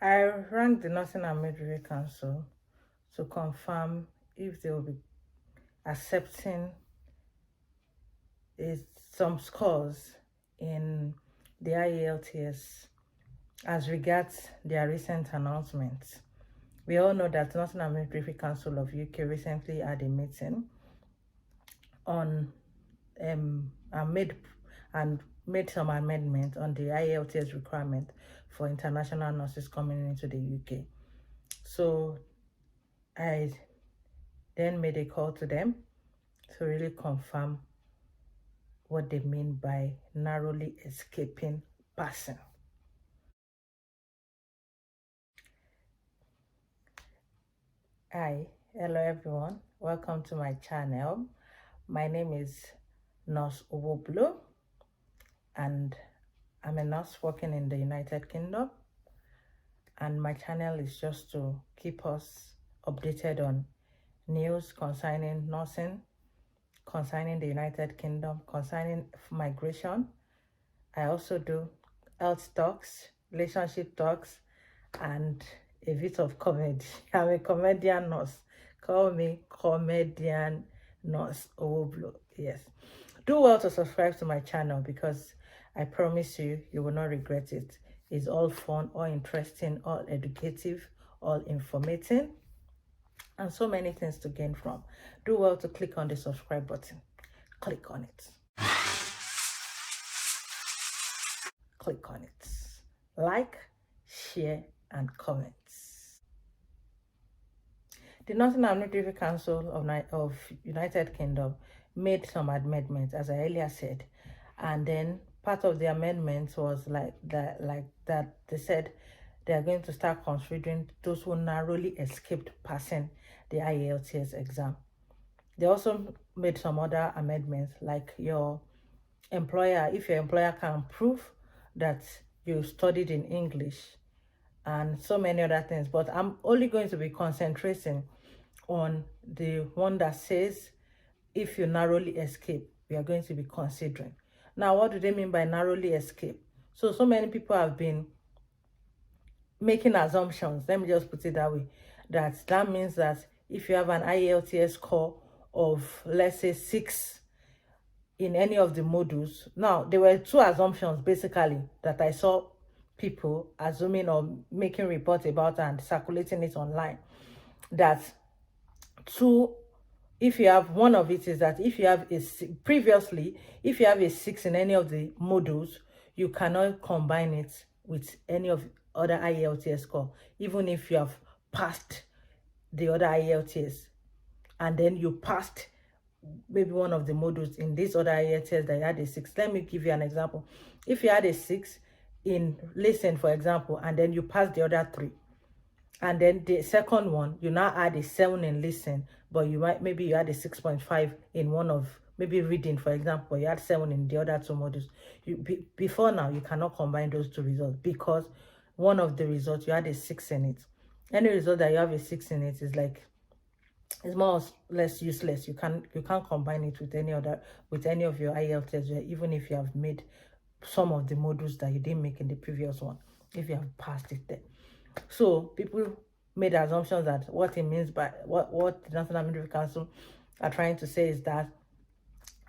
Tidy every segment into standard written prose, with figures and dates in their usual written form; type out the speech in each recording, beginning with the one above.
I rang the Nursing and Midwifery Council to confirm if they will be accepting some scores in the IELTS as regards their recent announcements. We all know that Nursing and Midwifery Council of UK recently had a meeting on and made some amendments on the IELTS requirement for international nurses coming into the UK. So I then made a call to them to really confirm what they mean by narrowly escaping passing. Hi, hello everyone. Welcome to my channel. My name is Nurse Owoblo and I'm a nurse working in the United Kingdom. And my channel is just to keep us updated on news concerning nursing, concerning the United Kingdom, concerning migration. I also do health talks, relationship talks, and a bit of comedy. I'm a comedian nurse. Call me comedian nurse Owoblo. Yes. Do well to subscribe to my channel because I promise you, you will not regret it. It's all fun, all interesting, all educative, all informative, and so many things to gain from. Do well to click on the subscribe button. Click on it. Click on it. Like, share, and comment. The Nursing and Midwifery Council of United Kingdom made some amendments, as I earlier said, and then part of the amendments was like that they said they are going to start considering those who narrowly escaped passing the IELTS exam. They also made some other amendments, like your employer, if your employer can prove that you studied in English, and so many other things. But I'm only going to be concentrating on the one that says if you narrowly escape, we are going to be considering. Now, what do they mean by narrowly escape? So many people have been making assumptions. Let me just put it that way. That means that if you have an IELTS score of, let's say, 6 in any of the modules. Now, there were two assumptions, basically, that I saw people assuming or making reports about and circulating it online. That if you have one of it is that if you have if you have a 6 in any of the modules, you cannot combine it with any of other IELTS score, even if you have passed the other IELTS and then you passed maybe one of the modules in this other IELTS that you had a 6. Let me give you an example. If you had a 6 in listen, for example, and then you passed the other 3, and then the second one, you now add a 7 in listen, but maybe you had a 6.5 in one of, maybe reading, for example, you had 7 in the other 2 modules. Before now, you cannot combine those 2 results because one of the results, you had a 6 in it. Any result that you have a 6 in it is like, it's more or less useless. You can't combine it with any of your IELTS, even if you have made some of the modules that you didn't make in the previous one, if you have passed it there. So people made assumptions that what it means by what the National Midwifery Council are trying to say is that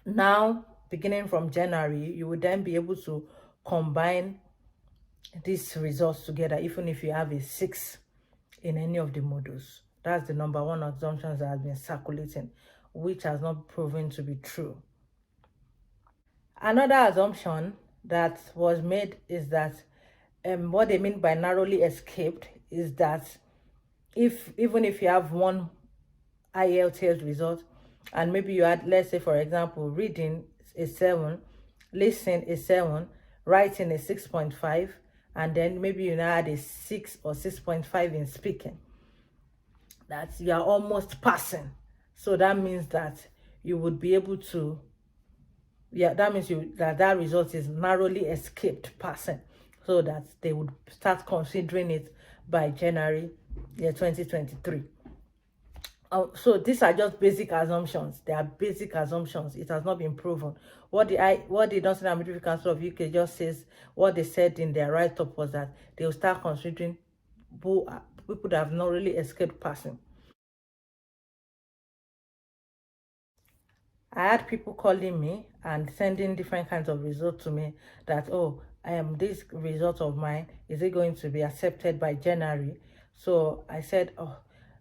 now, beginning from January, you would then be able to combine these results together, even if you have a 6 in any of the modules. That's the number one assumption that has been circulating, which has not proven to be true. Another assumption that was made is that what they mean by narrowly escaped is that even if you have one IELTS result and maybe you had, let's say, for example, reading is 7, listening is 7, writing is 6.5, and then maybe you now had a 6 or 6.5 in speaking, that you are almost passing. So that means that you would be able to, that means that result is narrowly escaped passing, so that they would start considering it by January 2023. So these are just basic assumptions. They are basic assumptions. It has not been proven. What the Nursing and Midwifery Council of UK just says, what they said in their write-up was that they will start considering people that have not really escaped passing. I had people calling me and sending different kinds of results to me that, oh, this result of mine, is it going to be accepted by January? So I said, oh,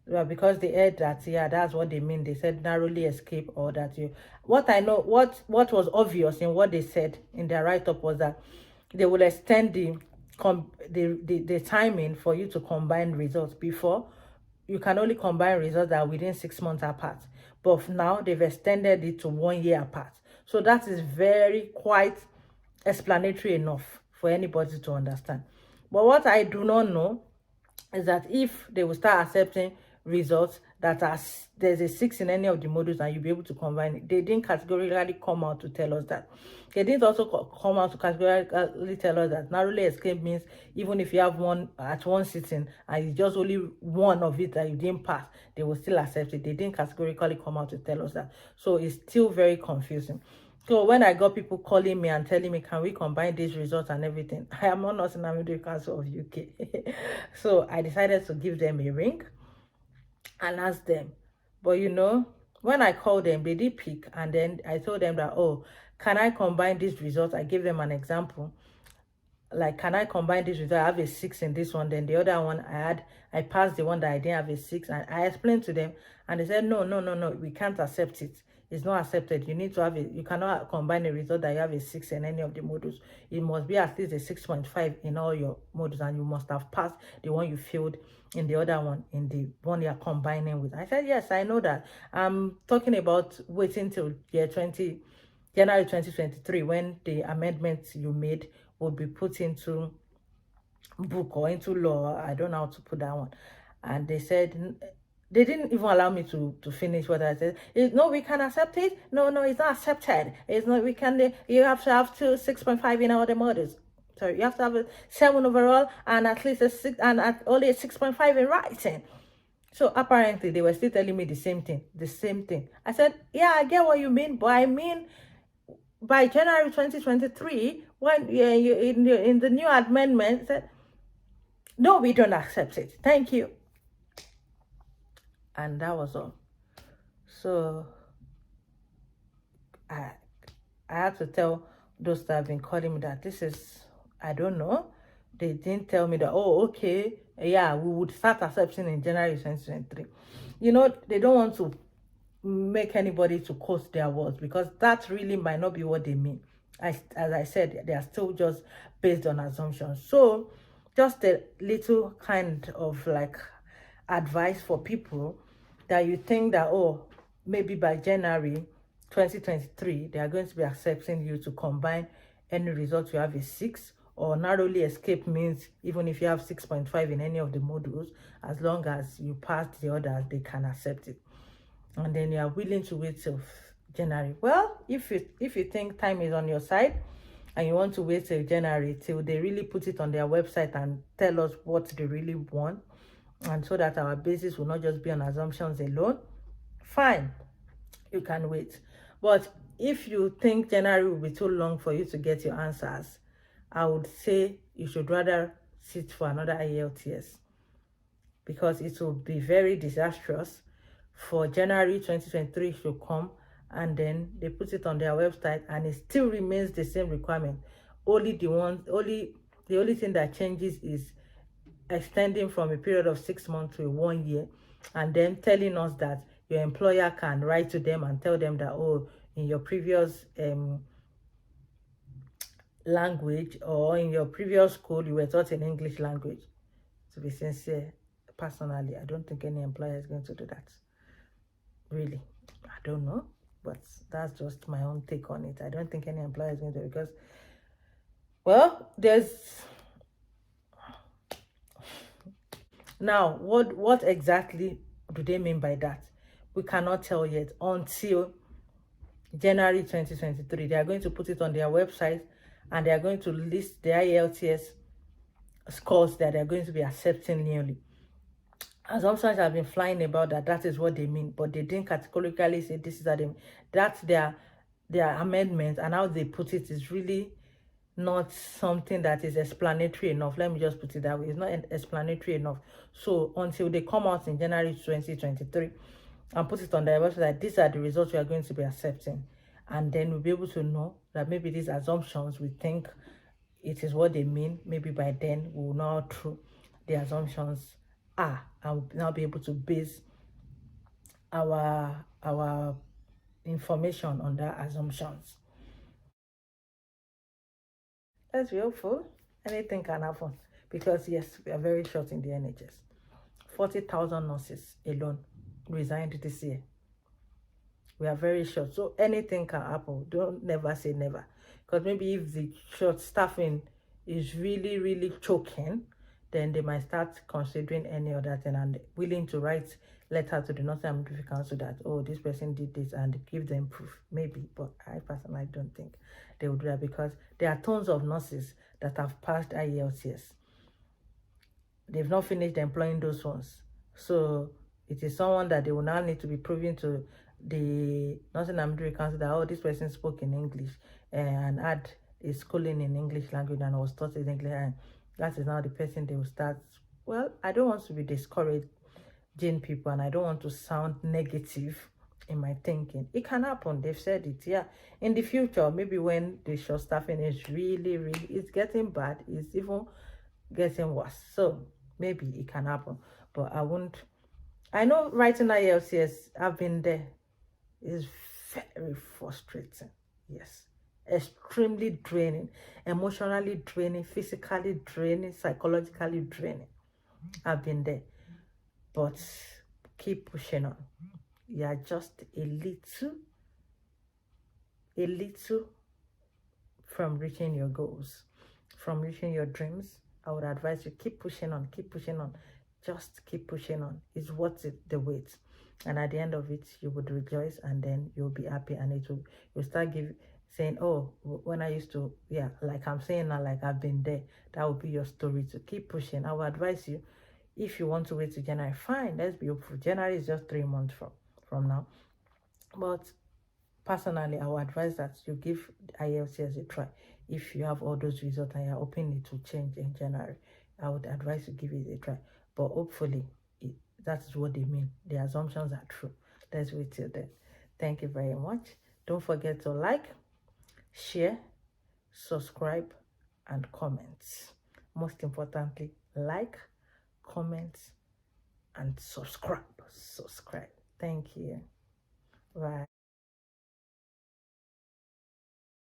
well, because they heard that, yeah, that's what they mean. They said narrowly escape, or that you, what I know, what was obvious in what they said in their write-up was that they will extend the timing for you to combine results. Before, you can only combine results that are within 6 months apart, but now they've extended it to 1 year apart. So that is very quite explanatory enough for anybody to understand. But what I do not know is that if they will start accepting results that are, there's a 6 in any of the modules and you'll be able to combine it. They didn't categorically come out to tell us that. They didn't also come out to categorically tell us that narrowly escape means even if you have one at one sitting and it's just only one of it that you didn't pass, they will still accept it. They didn't categorically come out to tell us that. So it's still very confusing. So when I got people calling me and telling me, can we combine these results and everything? I am not NCMCUK Council of UK. So I decided to give them a ring and ask them. But when I called them, they did pick, and then I told them that, oh, can I combine these results? I gave them an example. Like, can I combine this result? I have a 6 in this one, then the other one I passed the one that I didn't have a 6, and I explained to them, and they said, no, we can't accept it. It's not accepted. You need to have you cannot combine a result that you have a 6 in any of the modules. It must be at least a 6.5 in all your modules, and you must have passed the one you failed in the other one, in the one you're combining with. I said, yes, I know that. I'm talking about waiting till January 2023, when the amendments you made will be put into book or into law. I don't know how to put that one. And they said, they didn't even allow me to finish what I said. No, we can accept it. No, it's not accepted. It's not, we can, you have to have 6.5 in all the models. Sorry, you have to have a 7 overall and at least a 6, and only a 6.5 in writing. So apparently they were still telling me the same thing. I said, yeah, I get what you mean, but I mean, by January 2023, when in the new amendment said, no, we don't accept it. Thank you. And that was all. So I had to tell those that have been calling me that this is, I don't know. They didn't tell me that, oh, okay, yeah, we would start accepting in January 2023. They don't want to make anybody to quote their words, because that really might not be what they mean. As I said, they are still just based on assumptions. So just a little kind of like advice for people that you think that, oh, maybe by January 2023 they are going to be accepting you to combine any result you have a 6, or narrowly escape means even if you have 6.5 in any of the modules, as long as you pass the others, they can accept it. And then you are willing to wait till January. Well, if you think time is on your side and you want to wait till January, till they really put it on their website and tell us what they really want, and so that our basis will not just be on assumptions alone, fine, you can wait. But if you think January will be too long for you to get your answers, I would say you should rather sit for another IELTS, because it will be very disastrous for January 2023 to come and then they put it on their website and it still remains the same requirement. The only thing that changes is extending from a period of 6 months to 1 year, and then telling us that your employer can write to them and tell them that, oh, in your previous language, or in your previous school you were taught in English language. To be sincere, personally, I don't think any employer is going to do that. Really, I don't know, but that's just my own take on it. I don't think any employer is going to, because, well, there's now what exactly do they mean by that? We cannot tell yet until January 2023. They are going to put it on their website and they are going to list the IELTS scores that they are going to be accepting newly. Assumptions have been flying about that is what they mean, but they didn't categorically say this is what they mean. That's their amendment, and how they put it is really not something that is explanatory enough. Let me just put it that way. It's not explanatory enough. So until they come out in January 2023 and put it on their website that these are the results we are going to be accepting, and then we'll be able to know that maybe these assumptions we think it is what they mean. Maybe by then we'll know how true the assumptions are, and we'll now be able to base our information on their assumptions. Let's be hopeful. Anything can happen because yes, we are very short in the NHS. 40,000 nurses alone resigned this year. We are very short, so anything can happen. Don't never say never, because maybe if the short staffing is really choking, then they might start considering any other thing and willing to write letter to the Northern Military Council that, oh, this person did this, and give them proof. Maybe, but I personally don't think they would do that, because there are tons of nurses that have passed IELTS. They've not finished employing those ones. So it is someone that they will now need to be proving to the Northern Military Council that, oh, this person spoke in English and had a schooling in English language and was taught in English, and that is now the person they will start. Well, I don't want to be discouraging people, and I don't want to sound negative in my thinking. It can happen. They've said it. Yeah, in the future, maybe when the short staffing is really it's getting bad, it's even getting worse. So maybe it can happen, but I know writing IELTS, I've been there. It's very frustrating. Yes, extremely draining, emotionally draining, physically draining, psychologically draining. I've been there, but keep pushing on. You are just a little from reaching your goals, from reaching your dreams. I would advise you, keep pushing on, just keep pushing on. It's worth it, the wait, and at the end of it you would rejoice, and then you'll be happy, and you'll start saying, oh, when I used to, yeah, like I'm saying now, like I've been there. That would be your story. To keep pushing. I would advise you, if you want to wait to January, fine, let's be hopeful. January is just 3 months from now, but personally, I would advise that you give IELTS a try. If you have all those results and you're hoping it will change in January, I would advise you give it a try. But hopefully, that's what they mean. The assumptions are true. Let's wait till then. Thank you very much. Don't forget to like, share, subscribe, and comment. Most importantly, like, comment, and subscribe. Thank you. Bye.